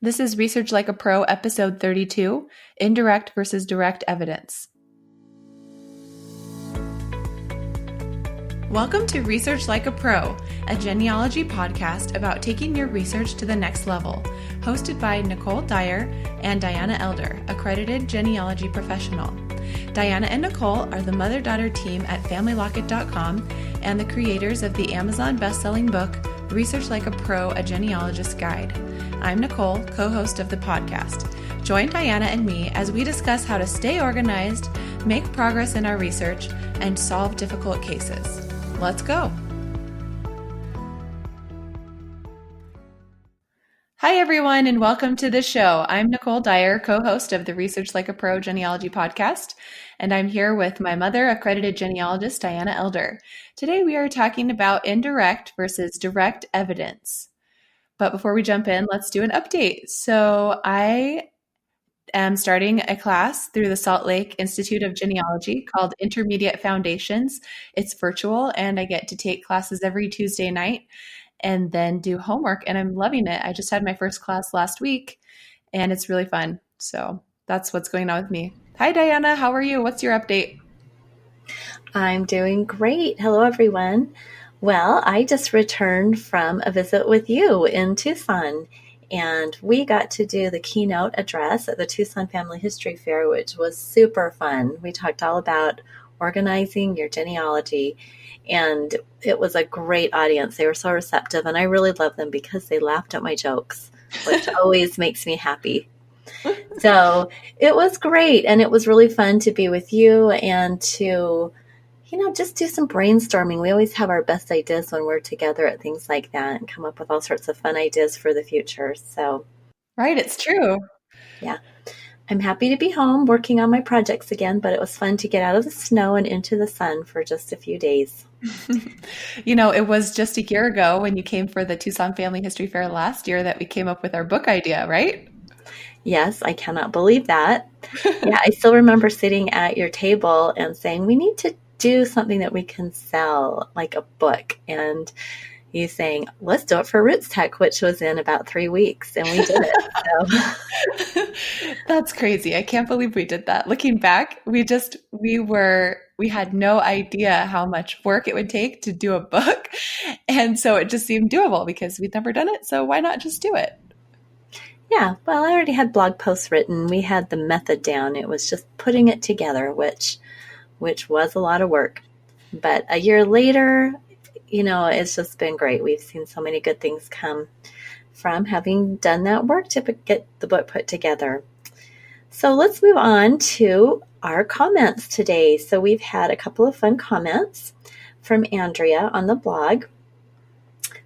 This is Research Like a Pro, episode 32, Indirect versus Direct Evidence. Welcome to Research Like a Pro, a genealogy podcast about taking your research to the next level, hosted by Nicole Dyer and Diana Elder, accredited genealogy professional. Diana and Nicole are the mother-daughter team at FamilyLocket.com and the creators of the Amazon best-selling book, Research Like a Pro, a Genealogist Guide. I'm Nicole, co-host of the podcast. Join Diana and me as we discuss how to stay organized, make progress in our research, and solve difficult cases. Let's go. Hi, everyone, and welcome to the show. I'm Nicole Dyer, co-host of the Research Like a Pro Genealogy podcast, and I'm here with my mother, accredited genealogist Diana Elder. Today, we are talking about indirect versus direct evidence. But before we jump in, let's do an update. So I am starting a class through the Salt Lake Institute of Genealogy called Intermediate Foundations. It's virtual, and I get to take classes every Tuesday night and then do homework, and I'm loving it. I just had my first class last week, and it's really fun. So that's what's going on with me. Hi, Diana. How are you? What's your update? I'm doing great. Hello, everyone. Well, I just returned from a visit with you in Tucson, and we got to do the keynote address at the Tucson Family History Fair, which was super fun. We talked all about organizing your genealogy, and it was a great audience. They were so receptive, and I really love them because they laughed at my jokes, which always makes me happy. So it was great, and it was really fun to be with you and to just do some brainstorming. We always have our best ideas when we're together at things like that and come up with all sorts of fun ideas for the future. So, right, it's true. Yeah. I'm happy to be home working on my projects again, but it was fun to get out of the snow and into the sun for just a few days. It was just a year ago when you came for the Tucson Family History Fair last year that we came up with our book idea, right? Yes, I cannot believe that. Yeah, I still remember sitting at your table and saying, we need to do something that we can sell, like a book. And you saying, let's do it for Roots Tech, which was in about 3 weeks. And we did it. So. That's crazy. I can't believe we did that. Looking back, we had no idea how much work it would take to do a book. And so it just seemed doable because we'd never done it. So why not just do it? Yeah, well, I already had blog posts written. We had the method down. It was just putting it together, which was a lot of work. But a year later, it's just been great. We've seen so many good things come from having done that work to get the book put together. So let's move on to our comments today. So we've had a couple of fun comments from Andrea on the blog.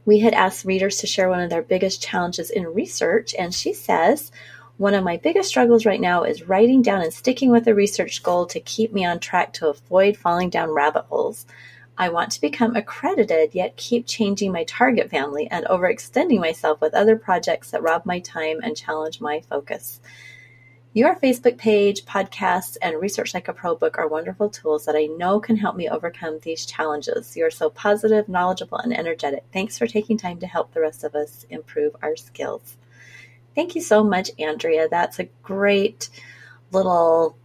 We had asked readers to share one of their biggest challenges in research, and she says, one of my biggest struggles right now is writing down and sticking with a research goal to keep me on track to avoid falling down rabbit holes. I want to become accredited, yet keep changing my target family and overextending myself with other projects that rob my time and challenge my focus. Your Facebook page, podcasts, and Research Like a Pro book are wonderful tools that I know can help me overcome these challenges. You're so positive, knowledgeable, and energetic. Thanks for taking time to help the rest of us improve our skills. Thank you so much, Andrea. That's a great little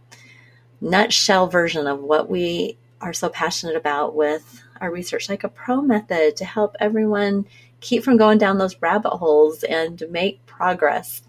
nutshell version of what we are so passionate about with our Research Like a Pro method to help everyone keep from going down those rabbit holes and make progress.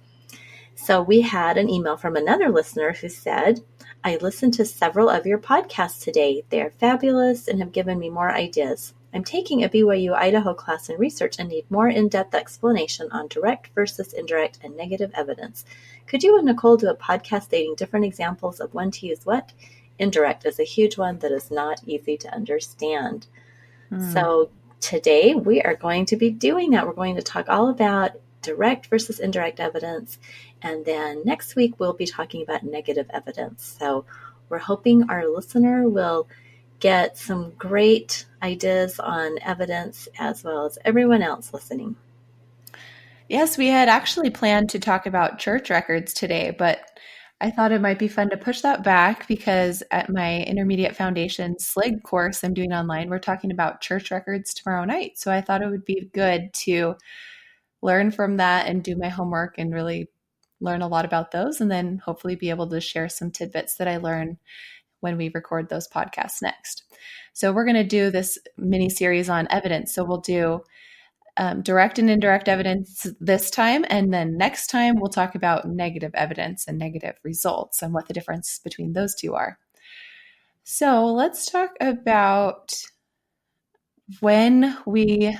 So we had an email from another listener who said, I listened to several of your podcasts today. They are fabulous and have given me more ideas. I'm taking a BYU Idaho class in research and need more in-depth explanation on direct versus indirect and negative evidence. Could you and Nicole do a podcast stating different examples of when to use what? Indirect is a huge one that is not easy to understand. So today we are going to be doing that. We're going to talk all about direct versus indirect evidence. And then next week, we'll be talking about negative evidence. So we're hoping our listener will get some great ideas on evidence as well as everyone else listening. Yes, we had actually planned to talk about church records today, but I thought it might be fun to push that back because at my Intermediate Foundation SLIG course I'm doing online, we're talking about church records tomorrow night. So I thought it would be good to learn from that and do my homework and really learn a lot about those, and then hopefully be able to share some tidbits that I learn when we record those podcasts next. So we're going to do this mini series on evidence. So we'll do direct and indirect evidence this time, and then next time we'll talk about negative evidence and negative results and what the difference between those two are. So let's talk about when we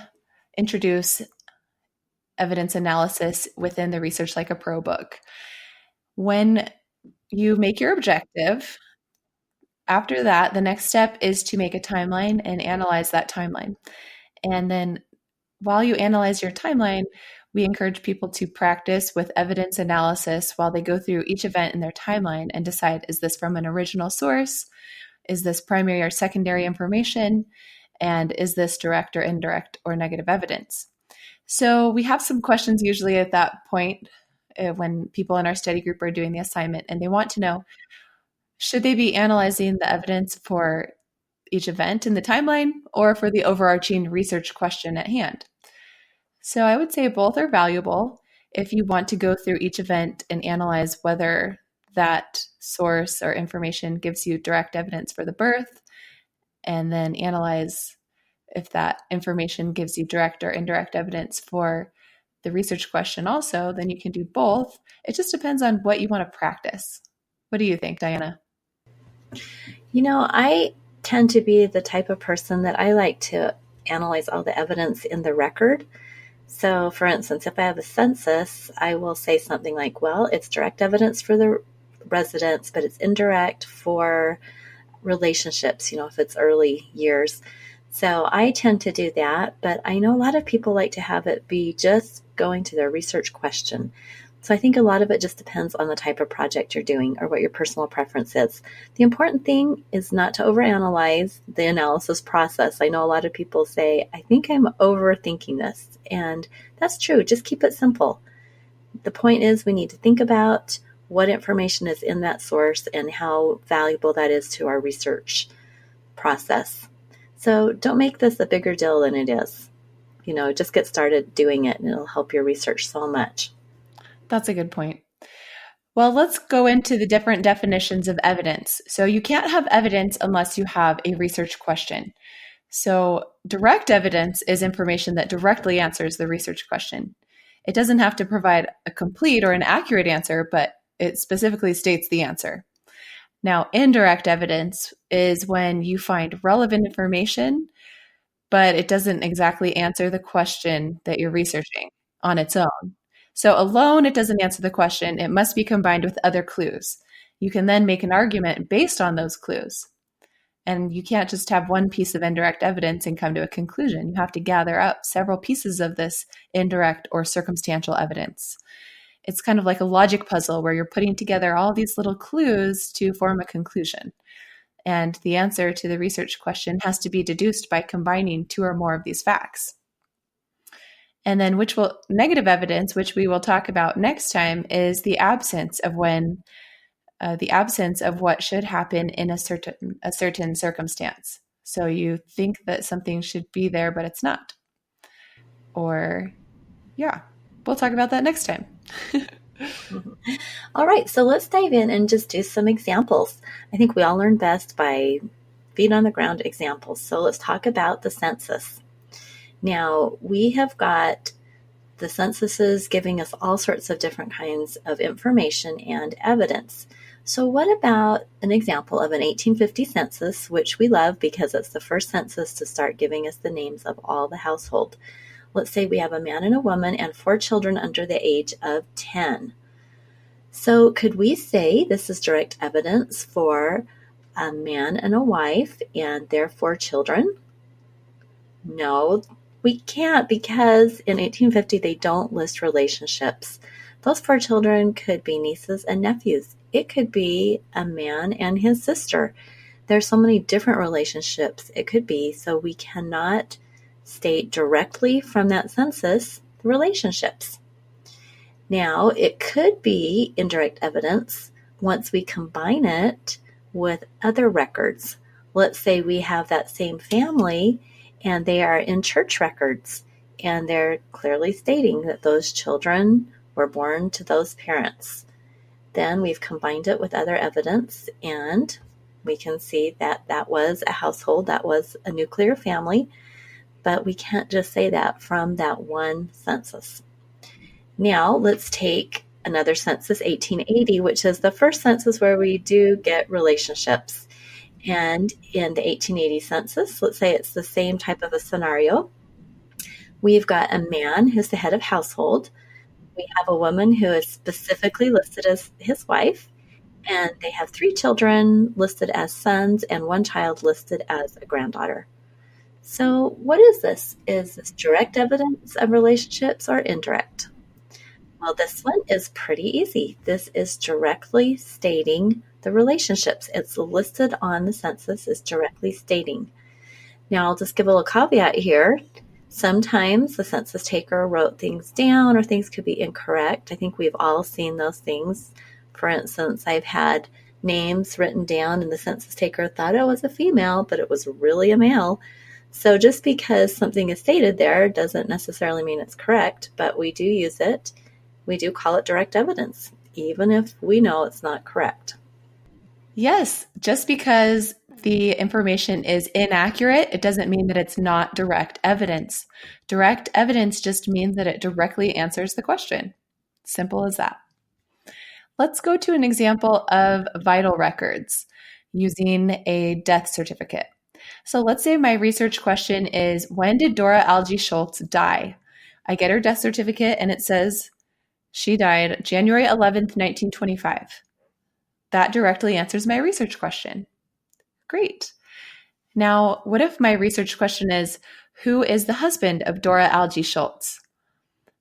introduce evidence analysis within the Research Like a Pro book. When you make your objective, after that, the next step is to make a timeline and analyze that timeline. And then while you analyze your timeline, we encourage people to practice with evidence analysis while they go through each event in their timeline and decide, is this from an original source? Is this primary or secondary information? And is this direct or indirect or negative evidence? So we have some questions usually at that point when people in our study group are doing the assignment, and they want to know, should they be analyzing the evidence for each event in the timeline or for the overarching research question at hand? So I would say both are valuable. If you want to go through each event and analyze whether that source or information gives you direct evidence for the birth, and then analyze if that information gives you direct or indirect evidence for the research question also, then you can do both. It just depends on what you want to practice. What do you think, Diana? I tend to be the type of person that I like to analyze all the evidence in the record. So, for instance, if I have a census, I will say something like, well, it's direct evidence for the residents, but it's indirect for relationships, if it's early years. So I tend to do that, but I know a lot of people like to have it be just going to their research question. So I think a lot of it just depends on the type of project you're doing or what your personal preference is. The important thing is not to overanalyze the analysis process. I know a lot of people say, I think I'm overthinking this. And that's true. Just keep it simple. The point is we need to think about what information is in that source and how valuable that is to our research process. So don't make this a bigger deal than it is. Just get started doing it and it'll help your research so much. That's a good point. Well, let's go into the different definitions of evidence. So you can't have evidence unless you have a research question. So direct evidence is information that directly answers the research question. It doesn't have to provide a complete or an accurate answer, but it specifically states the answer. Now, indirect evidence is when you find relevant information, but it doesn't exactly answer the question that you're researching on its own. So alone, it doesn't answer the question. It must be combined with other clues. You can then make an argument based on those clues. And you can't just have one piece of indirect evidence and come to a conclusion. You have to gather up several pieces of this indirect or circumstantial evidence. It's kind of like a logic puzzle where you're putting together all these little clues to form a conclusion. And the answer to the research question has to be deduced by combining two or more of these facts. And then negative evidence, which we will talk about next time, is the absence of what should happen in a certain circumstance. So you think that something should be there, but it's not. We'll talk about that next time. All right, so let's dive in and just do some examples. I think we all learn best by feet on the ground examples. So let's talk about the census. Now, we have got the censuses giving us all sorts of different kinds of information and evidence. So what about an example of an 1850 census, which we love because it's the first census to start giving us the names of all the household. Let's say we have a man and a woman and 4 children under the age of 10. So could we say this is direct evidence for a man and a wife and their 4 children? No, we can't, because in 1850 they don't list relationships. Those 4 children could be nieces and nephews. It could be a man and his sister. There's so many different relationships it could be, so we cannot state directly from that census the relationships. Now, it could be indirect evidence once we combine it with other records. Let's say we have that same family and they are in church records and they're clearly stating that those children were born to those parents. Then we've combined it with other evidence, and we can see that that was a household, that was a nuclear family, but we can't just say that from that one census. Now let's take another census, 1880, which is the first census where we do get relationships. And in the 1880 census, let's say it's the same type of a scenario. We've got a man who's the head of household. We have a woman who is specifically listed as his wife, and they have 3 children listed as sons and 1 child listed as a granddaughter. So what is this? Is this direct evidence of relationships or indirect? Well, this one is pretty easy. This is directly stating the relationships. It's listed on the census as directly stating. Now, I'll just give a little caveat here. Sometimes the census taker wrote things down or things could be incorrect. I think we've all seen those things. For instance, I've had names written down and the census taker thought it was a female, but it was really a male. So just because something is stated there doesn't necessarily mean it's correct, but we do use it. We do call it direct evidence, even if we know it's not correct. Yes, just because the information is inaccurate, it doesn't mean that it's not direct evidence. Direct evidence just means that it directly answers the question. Simple as that. Let's go to an example of vital records using a death certificate. So let's say my research question is, when did Dora Algie Schultz die? I get her death certificate and it says she died January 11th, 1925. That directly answers my research question. Great. Now, what if my research question is, who is the husband of Dora Algie Schultz?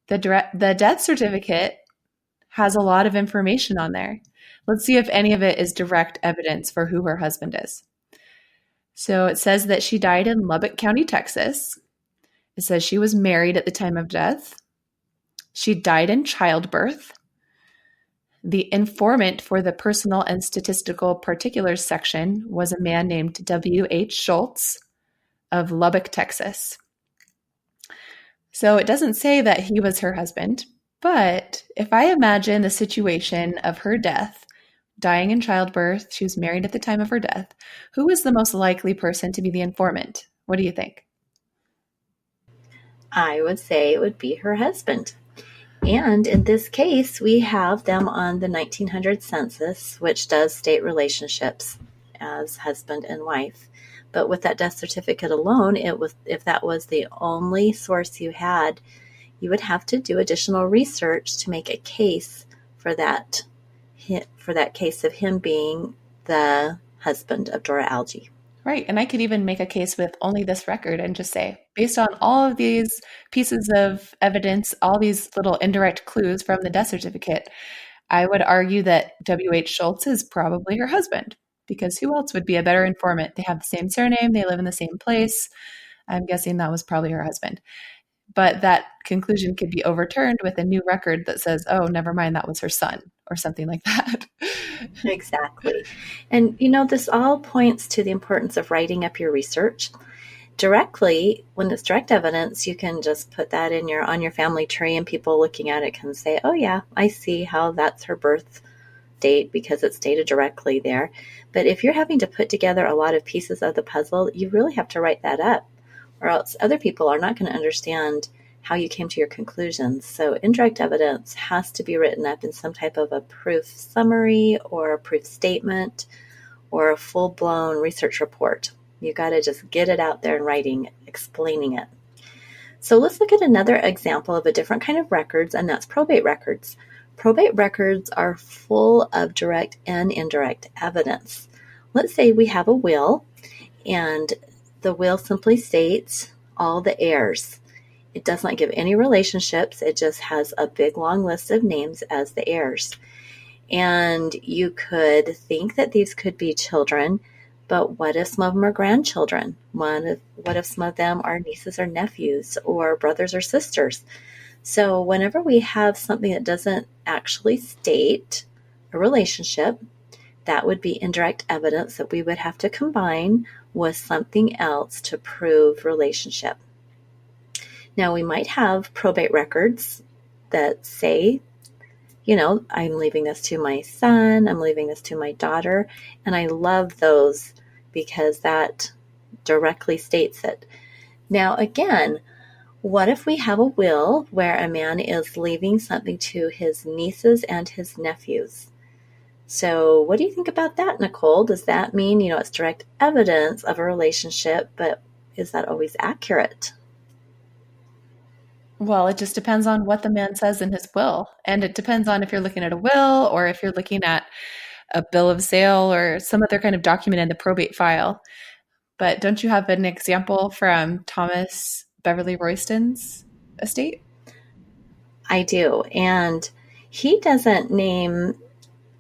The death certificate has a lot of information on there. Let's see if any of it is direct evidence for who her husband is. So it says that she died in Lubbock County, Texas. It says she was married at the time of death. She died in childbirth. The informant for the personal and statistical particulars section was a man named W.H. Schultz of Lubbock, Texas. So it doesn't say that he was her husband, but if I imagine the situation of her death, dying in childbirth, she was married at the time of her death, who is the most likely person to be the informant? What do you think? I would say it would be her husband. And in this case, we have them on the 1900 census, which does state relationships as husband and wife. But with that death certificate alone, if that was the only source you had, you would have to do additional research to make a case for that case of him being the husband of Dora Algie. Right. And I could even make a case with only this record and just say, based on all of these pieces of evidence, all these little indirect clues from the death certificate, I would argue that W.H. Schultz is probably her husband, because who else would be a better informant? They have the same surname. They live in the same place. I'm guessing that was probably her husband. But that conclusion could be overturned with a new record that says, oh, never mind, that was her son, or something like that. Exactly. And, this all points to the importance of writing up your research. Directly, when it's direct evidence, you can just put that on your family tree, and people looking at it can say, oh, yeah, I see how that's her birth date because it's stated directly there. But if you're having to put together a lot of pieces of the puzzle, you really have to write that up, or else other people are not going to understand how you came to your conclusions. So indirect evidence has to be written up in some type of a proof summary or a proof statement or a full-blown research report. You got to just get it out there in writing, explaining it. So let's look at another example of a different kind of records, and that's probate records. Probate records are full of direct and indirect evidence. Let's say we have a will, and the will simply states all the heirs. It does not give any relationships. It just has a big long list of names as the heirs. And you could think that these could be children, but what if some of them are grandchildren? What if some of them are nieces or nephews or brothers or sisters? So whenever we have something that doesn't actually state a relationship, that would be indirect evidence that we would have to combine with something else to prove relationship. Now, we might have probate records that say I'm leaving this to my son, I'm leaving this to my daughter. And I love those because that directly states it. Now, again, what if we have a will where a man is leaving something to his nieces and his nephews? So what do you think about that, Nicole? Does that mean, it's direct evidence of a relationship, but is that always accurate? Well, it just depends on what the man says in his will. And it depends on if you're looking at a will or if you're looking at a bill of sale or some other kind of document in the probate file. But don't you have an example from Thomas Beverly Royston's estate? I do. And he doesn't name,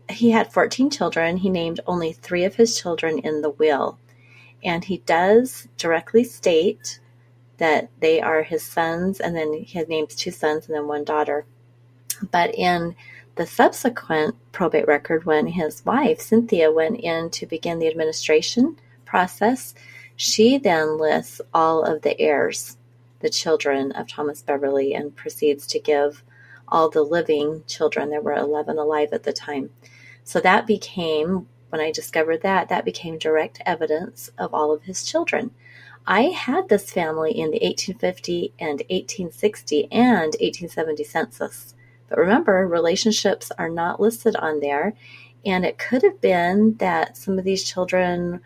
he had 14 children. He named only 3 of his children in the will. And he does directly state that they are his sons, and then he names 2 sons and then 1 daughter. But in the subsequent probate record, when his wife, Cynthia, went in to begin the administration process, she then lists all of the heirs, the children of Thomas Beverly, and proceeds to give all the living children. There were 11 alive at the time. So that became, when I discovered that became direct evidence of all of his children. I had this family in the 1850 and 1860 and 1870 census. But remember, relationships are not listed on there. And it could have been that some of these children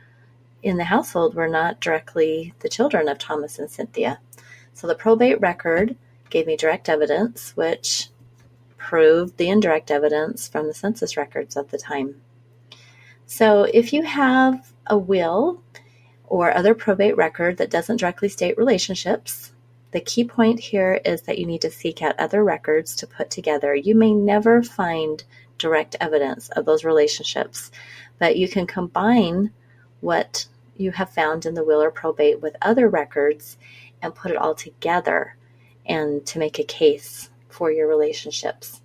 in the household were not directly the children of Thomas and Cynthia. So the probate record gave me direct evidence, which proved the indirect evidence from the census records of the time. So if you have a will or other probate record that doesn't directly state relationships, the key point here is that you need to seek out other records to put together. You may never find direct evidence of those relationships, but you can combine what you have found in the will or probate with other records and put it all together and to make a case for your relationships.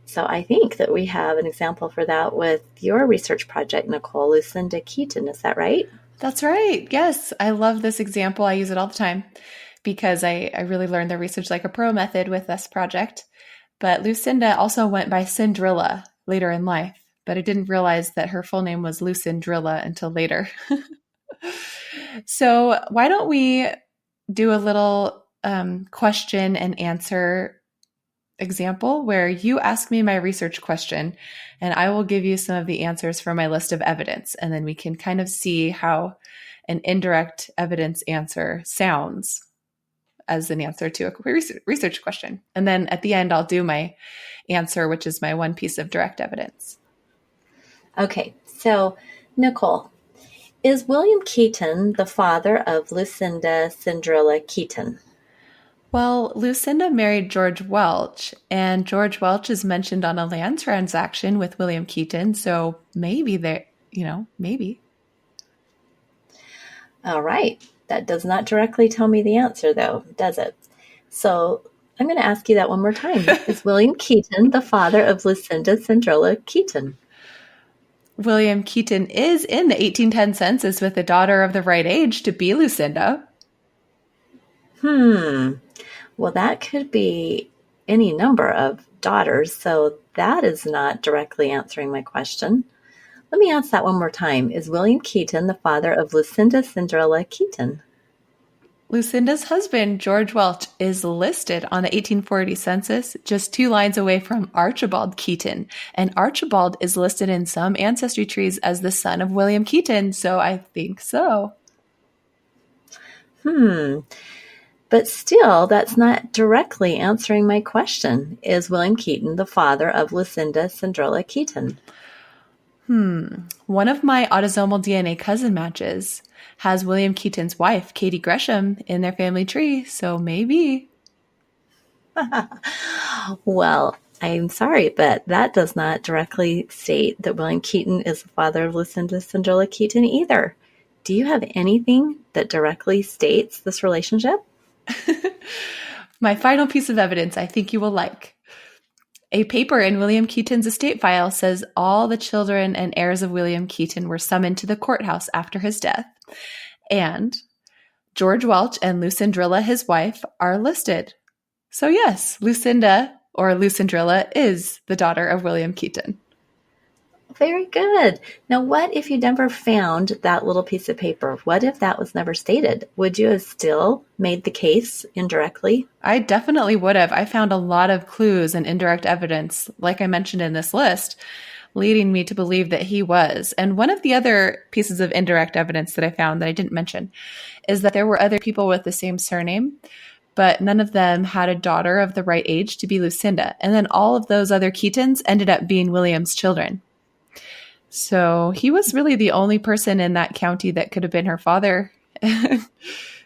So I think that we have an example for that with your research project, Nicole, Lucinda Keaton. Is that right? That's right. Yes. I love this example. I use it all the time because I really learned the Research Like a Pro method with this project. But Lucinda also went by Cindrilla later in life, but I didn't realize that her full name was Lucindrilla until later. So why don't we do a little question and answer example where you ask me my research question and I will give you some of the answers for my list of evidence. And then we can kind of see how an indirect evidence answer sounds as an answer to a research question. And then at the end, I'll do my answer, which is my one piece of direct evidence. Okay, so Nicole, is William Keaton the father of Lucinda Cindrilla Keaton? Well, Lucinda married George Welch, and George Welch is mentioned on a land transaction with William Keaton, so maybe maybe. All right. That does not directly tell me the answer, though, does it? So I'm going to ask you that one more time. Is William Keaton the father of Lucinda Cindrilla Keaton? William Keaton is in the 1810 census with a daughter of the right age to be Lucinda. Well, that could be any number of daughters, so that is not directly answering my question. Let me ask that one more time. Is William Keaton the father of Lucinda Cindrilla Keaton? Lucinda's husband, George Welch, is listed on the 1840 census just 2 lines away from Archibald Keaton. And Archibald is listed in some ancestry trees as the son of William Keaton, so I think so. But still, that's not directly answering my question. Is William Keaton the father of Lucinda Cindrilla Keaton? One of my autosomal DNA cousin matches has William Keaton's wife, Katie Gresham, in their family tree, so maybe. Well, I'm sorry, but that does not directly state that William Keaton is the father of Lucinda Cindrilla Keaton either. Do you have anything that directly states this relationship? My final piece of evidence I think you will like. A paper in William Keaton's estate file says all the children and heirs of William Keaton were summoned to the courthouse after his death. And George Welch and Lucindrilla, his wife, are listed. So yes, Lucinda or Lucinda, is the daughter of William Keaton. Very good. Now, what if you never found that little piece of paper? What if that was never stated? Would you have still made the case indirectly? I definitely would have. I found a lot of clues and indirect evidence, like I mentioned in this list, leading me to believe that he was. And one of the other pieces of indirect evidence that I found that I didn't mention is that there were other people with the same surname, but none of them had a daughter of the right age to be Lucinda. And then all of those other Keatons ended up being William's children. So he was really the only person in that county that could have been her father.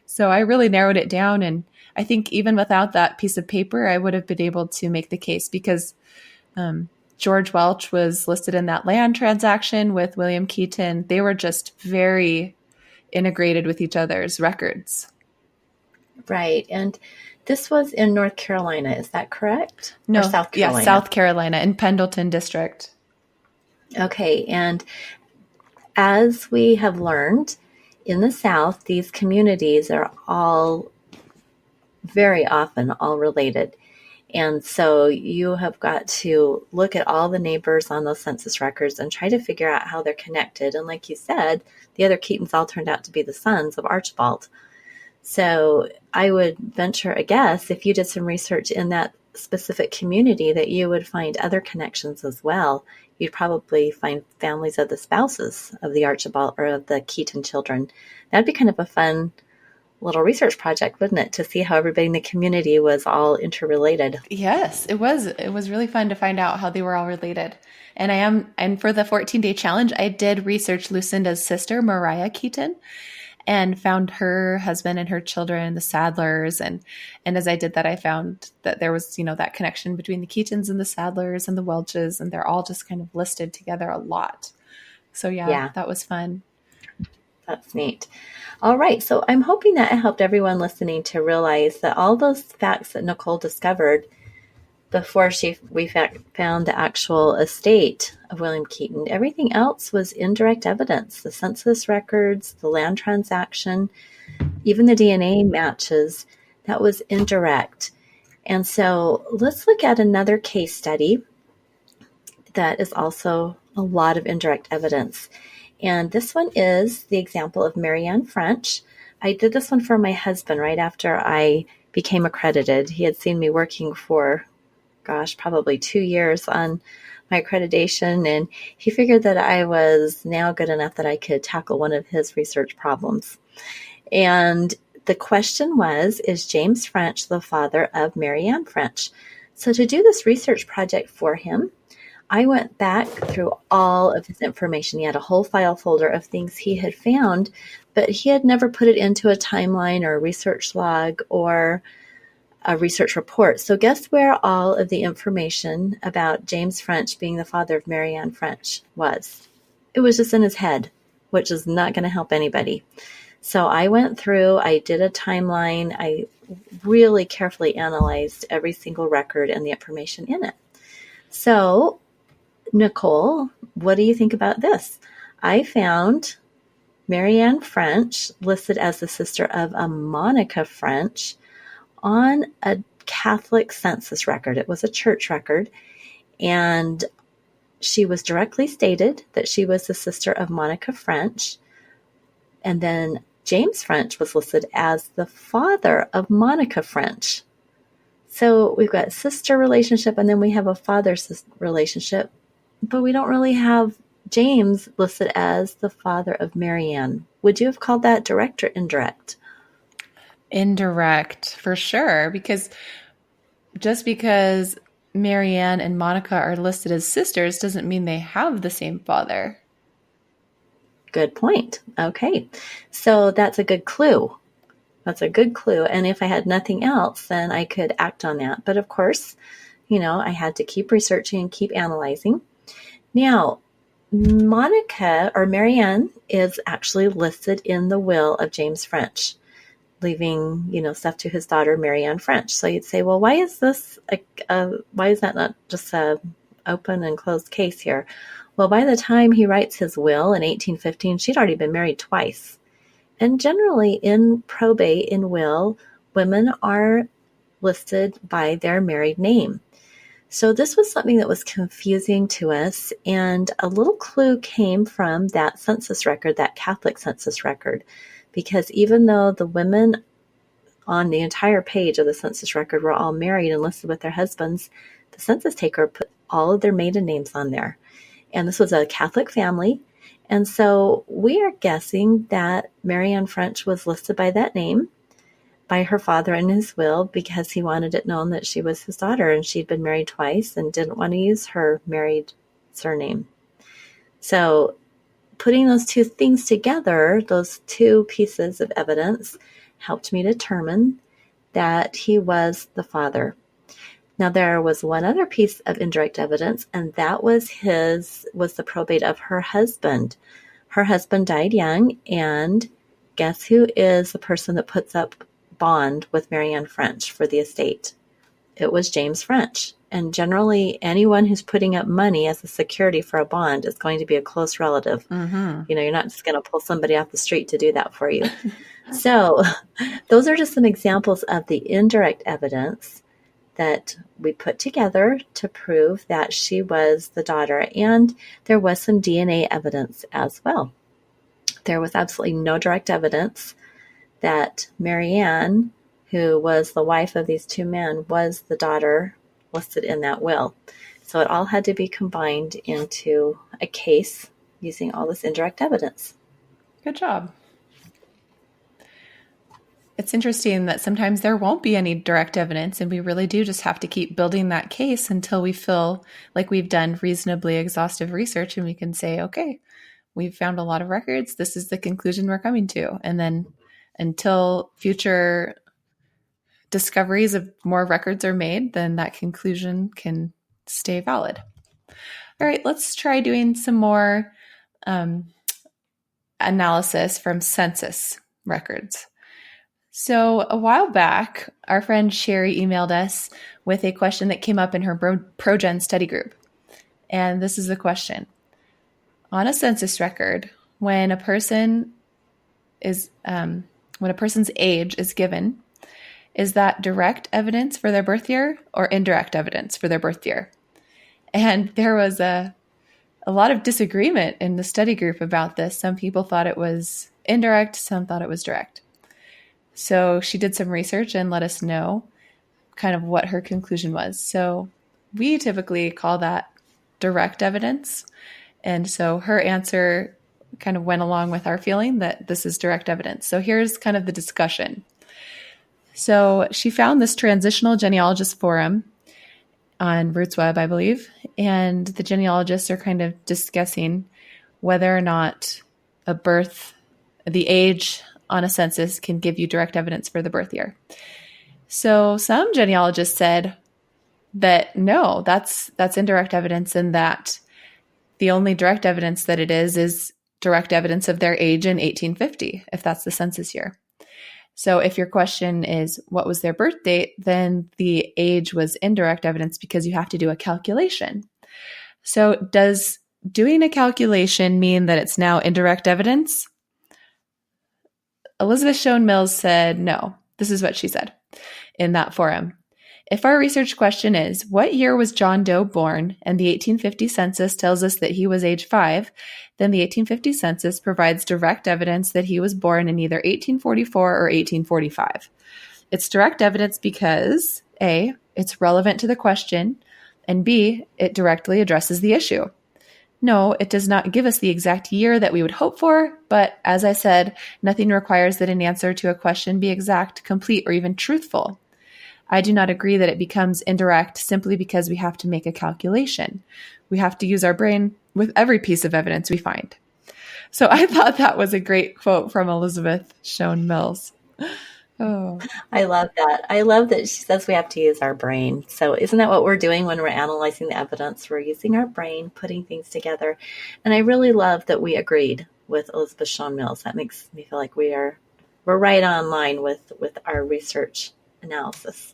So I really narrowed it down. And I think even without that piece of paper, I would have been able to make the case because George Welch was listed in that land transaction with William Keaton. They were just very integrated with each other's records. Right. And this was in North Carolina. Is that correct? No, or South Carolina? Yeah, South Carolina in Pendleton District. Okay. And as we have learned, in the South, these communities are all very often all related. And so you have got to look at all the neighbors on those census records and try to figure out how they're connected. And like you said, the other Keatons all turned out to be the sons of Archibald. So I would venture a guess, if you did some research in that specific community, that you would find other connections as well. You'd probably find families of the spouses of the Archibald or of the Keaton children. That'd be kind of a fun little research project, wouldn't it, to see how everybody in the community was all interrelated? Yes, it was. It was really fun to find out how they were all related. And for the 14-day challenge, I did research Lucinda's sister, Mariah Keaton, and found her husband and her children, the Sadlers. And as I did that, I found that there was, that connection between the Keatons and the Sadlers and the Welches, and they're all just kind of listed together a lot. So yeah. That was fun. That's neat. All right. So I'm hoping that it helped everyone listening to realize that all those facts that Nicole discovered before we found the actual estate of William Keaton, everything else was indirect evidence. The census records, the land transaction, even the DNA matches, that was indirect. And so let's look at another case study that is also a lot of indirect evidence. And this one is the example of Marianne French. I did this one for my husband right after I became accredited. He had seen me working for, probably 2 years on my accreditation, and he figured that I was now good enough that I could tackle one of his research problems. And the question was, is James French the father of Marianne French? So to do this research project for him, I went back through all of his information. He had a whole file folder of things he had found, but he had never put it into a timeline or a research log or a research report. So guess where all of the information about James French being the father of Marianne French was? It was just in his head, which is not going to help anybody. So I went through, I did a timeline, I really carefully analyzed every single record and the information in it. So Nicole, what do you think about this? I found Marianne French listed as the sister of a Monica French on a Catholic census record. It was a church record, and she was directly stated that she was the sister of Monica French. And then James French was listed as the father of Monica French. So we've got sister relationship, and then we have a father-sister relationship, but we don't really have James listed as the father of Marianne. Would you have called that direct or indirect? Indirect, for sure, because just because Marianne and Monica are listed as sisters doesn't mean they have the same father. Good point. Okay. So that's a good clue. That's a good clue. And if I had nothing else, then I could act on that. But of course, I had to keep researching and keep analyzing. Now, Monica or Marianne is actually listed in the will of James French, leaving, stuff to his daughter, Marianne French. So you'd say, well, why is this, why is that not just a open and closed case here? Well, by the time he writes his will in 1815, she'd already been married twice. And generally in probate, in will, women are listed by their married name. So this was something that was confusing to us, and a little clue came from that census record, that Catholic census record, because even though the women on the entire page of the census record were all married and listed with their husbands, the census taker put all of their maiden names on there. And this was a Catholic family. And so we are guessing that Mary Ann French was listed by that name by her father in his will because he wanted it known that she was his daughter and she'd been married twice and didn't want to use her married surname. So putting those two things together, those two pieces of evidence, helped me determine that he was the father. Now, there was one other piece of indirect evidence, and that was the probate of her husband. Her husband died young, and guess who is the person that puts up bond with Mary Ann French for the estate? It was James French. And generally, anyone who's putting up money as a security for a bond is going to be a close relative. Mm-hmm. You're not just going to pull somebody off the street to do that for you. So those are just some examples of the indirect evidence that we put together to prove that she was the daughter. And there was some DNA evidence as well. There was absolutely no direct evidence that Mary Ann, who was the wife of these two men, was the daughter listed in that will. So it all had to be combined into a case using all this indirect evidence. Good job. It's interesting that sometimes there won't be any direct evidence, and we really do just have to keep building that case until we feel like we've done reasonably exhaustive research and we can say, okay, we've found a lot of records. This is the conclusion we're coming to. And then until future discoveries of more records are made, then that conclusion can stay valid. All right, let's try doing some more analysis from census records. So a while back, our friend Sherry emailed us with a question that came up in her ProGen study group. And this is the question. On a census record, when a person's age is given, is that direct evidence for their birth year or indirect evidence for their birth year? And there was a lot of disagreement in the study group about this. Some people thought it was indirect, some thought it was direct. So she did some research and let us know kind of what her conclusion was. So we typically call that direct evidence. And so her answer kind of went along with our feeling that this is direct evidence. So here's kind of the discussion. So she found this Transitional Genealogist forum on Rootsweb, I believe, and the genealogists are kind of discussing whether or not the age on a census can give you direct evidence for the birth year. So some genealogists said that no, that's indirect evidence, and that the only direct evidence that it is direct evidence of their age in 1850, if that's the census year. So if your question is what was their birth date, then the age was indirect evidence because you have to do a calculation. So does doing a calculation mean that it's now indirect evidence? Elizabeth Schoen Mills said no. This is what she said in that forum. If our research question is, what year was John Doe born, and the 1850 census tells us that he was age 5, then the 1850 census provides direct evidence that he was born in either 1844 or 1845. It's direct evidence because A, it's relevant to the question, and B, it directly addresses the issue. No, it does not give us the exact year that we would hope for, but as I said, nothing requires that an answer to a question be exact, complete, or even truthful. I do not agree that it becomes indirect simply because we have to make a calculation. We have to use our brain with every piece of evidence we find. So I thought that was a great quote from Elizabeth Schoen Mills. Oh, I love that. I love that she says we have to use our brain. So isn't that what we're doing when we're analyzing the evidence? We're using our brain, putting things together. And I really love that we agreed with Elizabeth Schoen Mills. That makes me feel like we're right on line with our research analysis.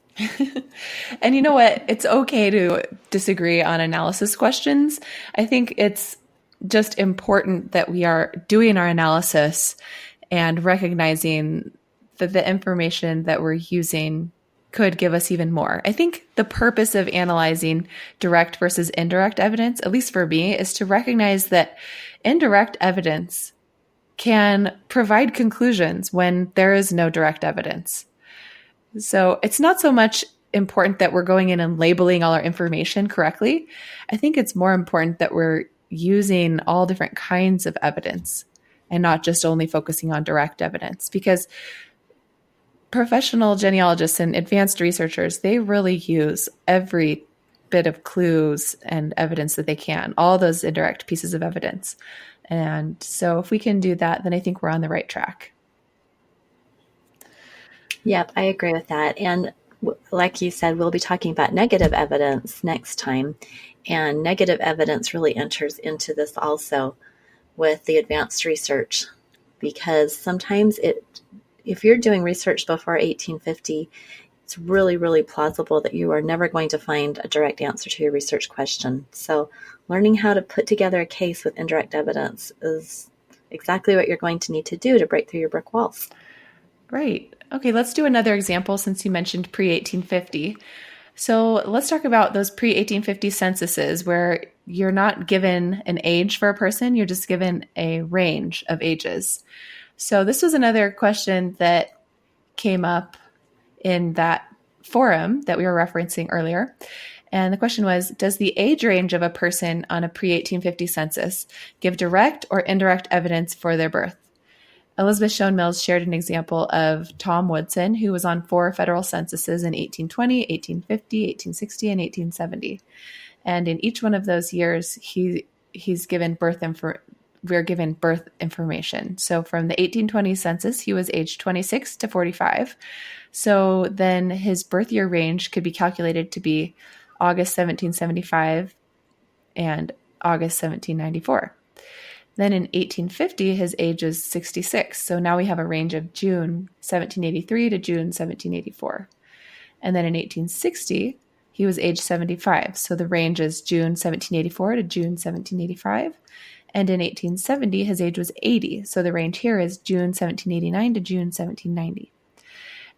And you know what? It's okay to disagree on analysis questions. I think it's just important that we are doing our analysis and recognizing that the information that we're using could give us even more. I think the purpose of analyzing direct versus indirect evidence, at least for me, is to recognize that indirect evidence can provide conclusions when there is no direct evidence. So it's not so much important that we're going in and labeling all our information correctly. I think it's more important that we're using all different kinds of evidence and not just only focusing on direct evidence, because professional genealogists and advanced researchers, they really use every bit of clues and evidence that they can, all those indirect pieces of evidence. And so if we can do that, then I think we're on the right track. Yep, I agree with that. And like you said, we'll be talking about negative evidence next time. And negative evidence really enters into this also with the advanced research, because sometimes if you're doing research before 1850, it's really, really plausible that you are never going to find a direct answer to your research question. So learning how to put together a case with indirect evidence is exactly what you're going to need to do to break through your brick walls. Right. Okay, let's do another example since you mentioned pre-1850. So let's talk about those pre-1850 censuses where you're not given an age for a person, you're just given a range of ages. So this was another question that came up in that forum that we were referencing earlier. And the question was, does the age range of a person on a pre-1850 census give direct or indirect evidence for their birth? Elizabeth Schoen Mills shared an example of Tom Woodson, who was on 4 federal censuses in 1820, 1850, 1860, and 1870. And in each one of those years, we're given birth information. So from the 1820 census, he was aged 26 to 45. So then his birth year range could be calculated to be August 1775 and August 1794. Then in 1850, his age is 66. So now we have a range of June 1783 to June 1784. And then in 1860, he was age 75. So the range is June 1784 to June 1785. And in 1870, his age was 80. So the range here is June 1789 to June 1790.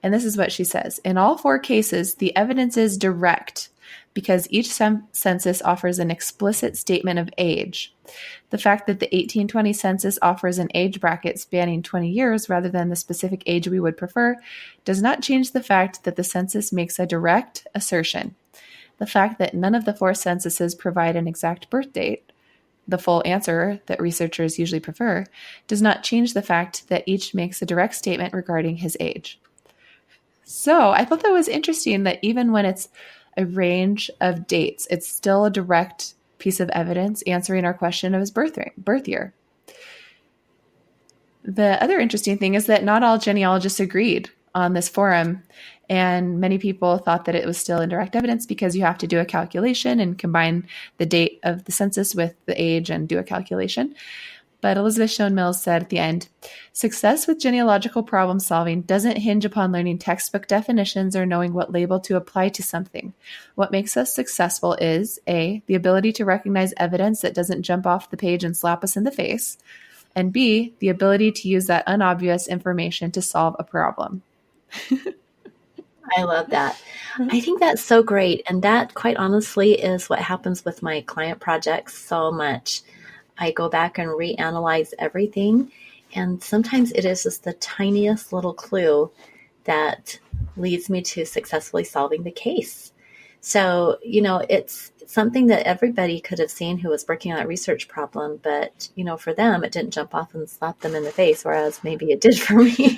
And this is what she says. In all 4 cases, the evidence is direct because each census offers an explicit statement of age. The fact that the 1820 census offers an age bracket spanning 20 years rather than the specific age we would prefer does not change the fact that the census makes a direct assertion. The fact that none of the 4 censuses provide an exact birth date, the full answer that researchers usually prefer, does not change the fact that each makes a direct statement regarding his age. So I thought that was interesting that even when it's a range of dates, it's still a direct piece of evidence answering our question of his birth year. The other interesting thing is that not all genealogists agreed on this forum, and many people thought that it was still indirect evidence because you have to do a calculation and combine the date of the census with the age and do a calculation. But Elizabeth Schoen Mills said at the end, success with genealogical problem solving doesn't hinge upon learning textbook definitions or knowing what label to apply to something. What makes us successful is A, the ability to recognize evidence that doesn't jump off the page and slap us in the face, and B, the ability to use that unobvious information to solve a problem. I love that. I think that's so great. And that, quite honestly, is what happens with my client projects so much. I go back and reanalyze everything, and sometimes it is just the tiniest little clue that leads me to successfully solving the case. So, it's something that everybody could have seen who was working on that research problem, but, for them, it didn't jump off and slap them in the face, whereas maybe it did for me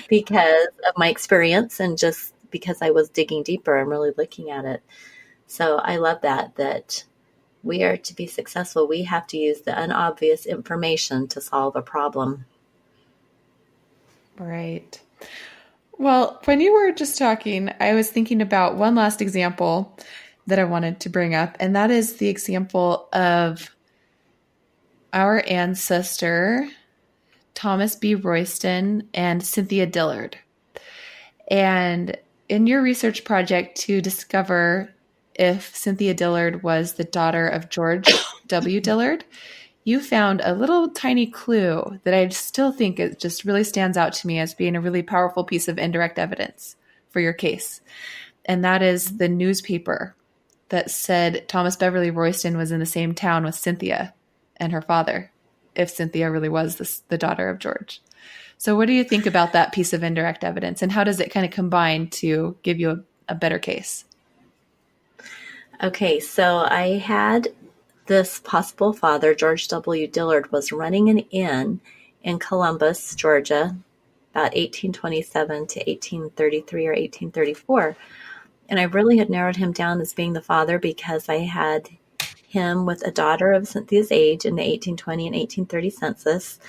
because of my experience and just because I was digging deeper and really looking at it. So I love that we are to be successful. We have to use the unobvious information to solve a problem. Right. Well, when you were just talking, I was thinking about one last example that I wanted to bring up, and that is the example of our ancestor, Thomas B. Royston and Cynthia Dillard. And in your research project to discover if Cynthia Dillard was the daughter of George W. Dillard, you found a little tiny clue that I still think it just really stands out to me as being a really powerful piece of indirect evidence for your case. And that is the newspaper that said Thomas Beverly Royston was in the same town with Cynthia and her father, if Cynthia really was the daughter of George. So what do you think about that piece of indirect evidence, and how does it kind of combine to give you a better case? Okay, so I had this possible father, George W. Dillard, was running an inn in Columbus, Georgia, about 1827 to 1833 or 1834. And I really had narrowed him down as being the father because I had him with a daughter of Cynthia's age in the 1820 and 1830 census.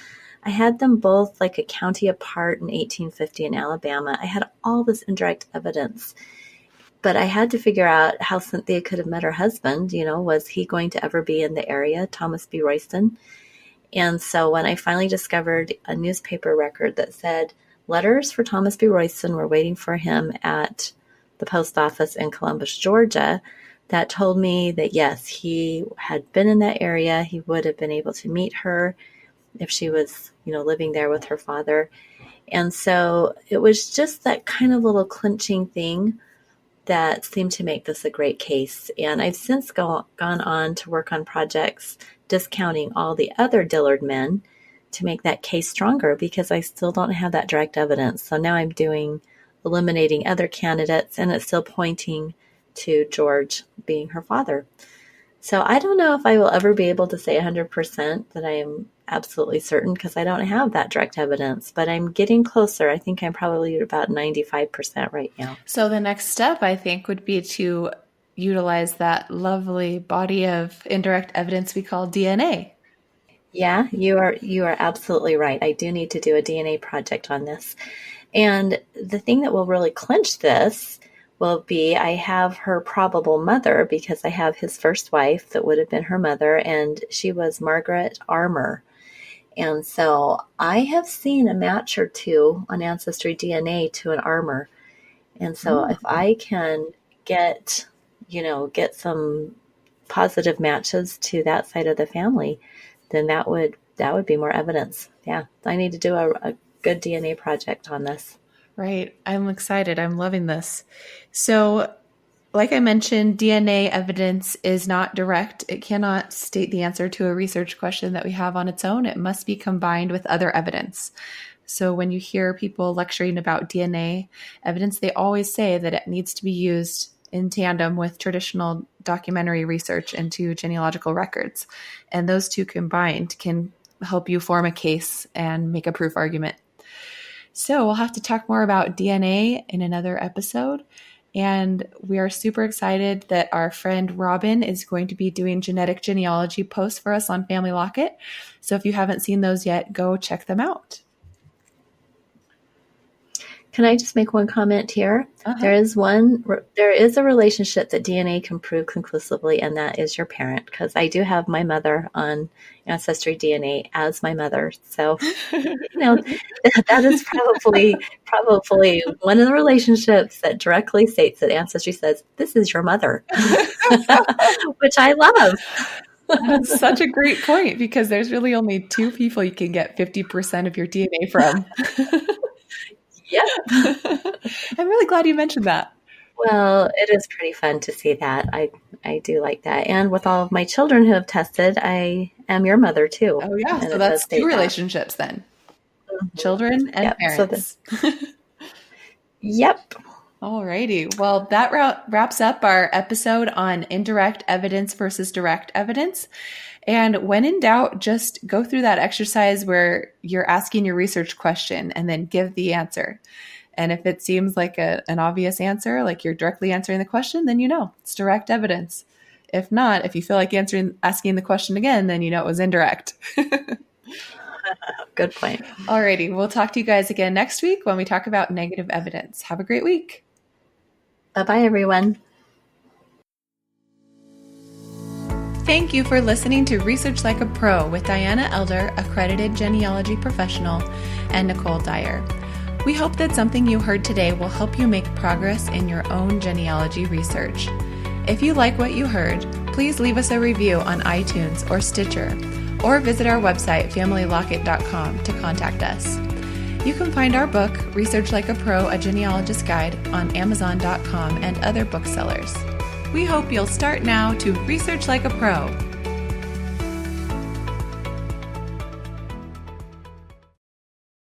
I had them both like a county apart in 1850 in Alabama. I had all this indirect evidence. But I had to figure out how Cynthia could have met her husband. Was he going to ever be in the area, Thomas B. Royston? And so when I finally discovered a newspaper record that said letters for Thomas B. Royston were waiting for him at the post office in Columbus, Georgia, that told me that, yes, he had been in that area. He would have been able to meet her if she was, living there with her father. And so it was just that kind of little clinching thing that seemed to make this a great case. And I've since gone on to work on projects discounting all the other Dillard men to make that case stronger because I still don't have that direct evidence. So now I'm eliminating other candidates, and it's still pointing to George being her father. So I don't know if I will ever be able to say 100% that I am absolutely certain because I don't have that direct evidence, but I'm getting closer. I think I'm probably at about 95% right now. So the next step, I think, would be to utilize that lovely body of indirect evidence we call DNA. Yeah, you are absolutely right. I do need to do a DNA project on this. And the thing that will really clinch this will be I have her probable mother because I have his first wife that would have been her mother, and she was Margaret Armour. And so I have seen a match or two on Ancestry DNA to an Armour. And so if I can get some positive matches to that side of the family, then that would be more evidence. Yeah, I need to do a good DNA project on this. Right. I'm excited. I'm loving this. So, like I mentioned, DNA evidence is not direct. It cannot state the answer to a research question that we have on its own. It must be combined with other evidence. So when you hear people lecturing about DNA evidence, they always say that it needs to be used in tandem with traditional documentary research into genealogical records. And those two combined can help you form a case and make a proof argument. So we'll have to talk more about DNA in another episode. And we are super excited that our friend Robin is going to be doing genetic genealogy posts for us on Family Locket. So if you haven't seen those yet, go check them out. Can I just make one comment here? There is a relationship that DNA can prove conclusively, and that is your parent, because I do have my mother on Ancestry DNA as my mother. So, that is probably one of the relationships that directly states that Ancestry says, this is your mother, which I love. That's such a great point, because there's really only two people you can get 50% of your DNA from. Yeah. I'm really glad you mentioned that. Well, it is pretty fun to see that. I do like that. And with all of my children who have tested, I am your mother too. Oh yeah. So that's two relationships then. Mm-hmm. Children and parents. Yep. Alrighty. Well, that wraps up our episode on indirect evidence versus direct evidence. And when in doubt, just go through that exercise where you're asking your research question and then give the answer. And if it seems like an obvious answer, like you're directly answering the question, then it's direct evidence. If not, if you feel like asking the question again, then it was indirect. Good point. Alrighty. We'll talk to you guys again next week when we talk about negative evidence. Have a great week. Bye-bye, everyone. Thank you for listening to Research Like a Pro with Diana Elder, accredited genealogy professional, and Nicole Dyer. We hope that something you heard today will help you make progress in your own genealogy research. If you like what you heard, please leave us a review on iTunes or Stitcher, or visit our website, familylocket.com, to contact us. You can find our book, Research Like a Pro, A Genealogist Guide, on Amazon.com and other booksellers. We hope you'll start now to research like a pro.